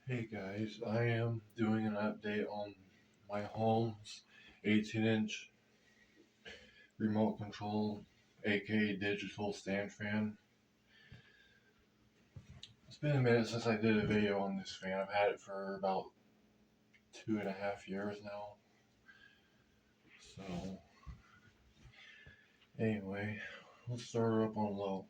Hey guys, I am doing an update on my Holmes 18-inch remote control, aka digital stand fan. It's been a minute since I did a video on this fan. I've had it for about 2.5 years now. So, anyway, let's start her up on low.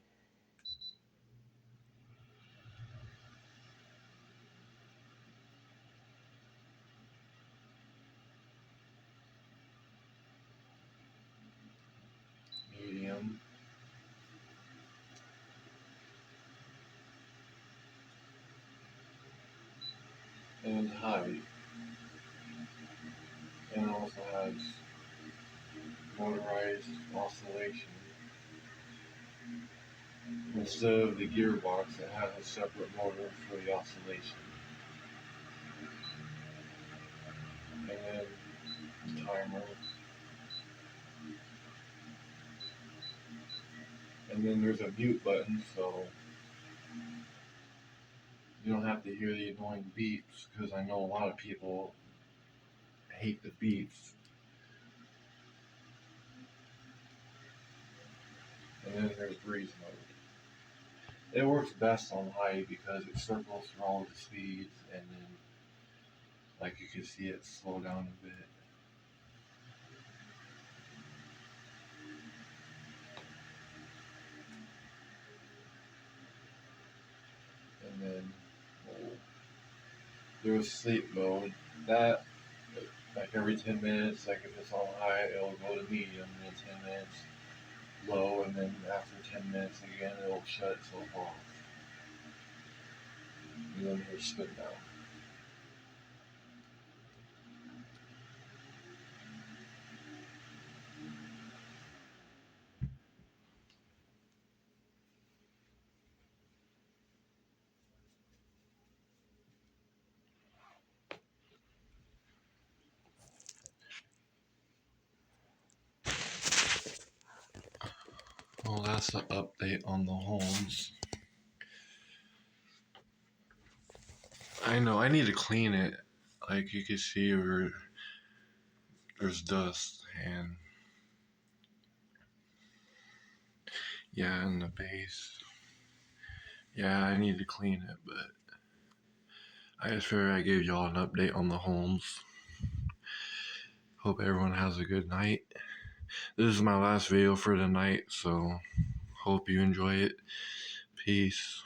Medium. And high. And it also has motorized oscillation. Instead of the gearbox, it has a separate motor for the oscillation. And then the timer. And then there's a mute button, so you don't have to hear the annoying beeps, because I know a lot of people hate the beeps. And then there's breeze mode. It works best on high because it circles through all the speeds, and then, like, you can see it slow down a bit. And then there's sleep mode. That, like, every 10 minutes, like if it's on high, it'll go to medium, and then 10 minutes low, and then after 10 minutes again, it'll shut itself off. And then there's spin down. Well, that's the update on the Holmes. I know, I need to clean it. Like you can see where there's dust and yeah, in the base. Yeah, I need to clean it, but I just figured I gave y'all an update on the Holmes. Hope everyone has a good night. This is my last video for the night, so hope you enjoy it. Peace.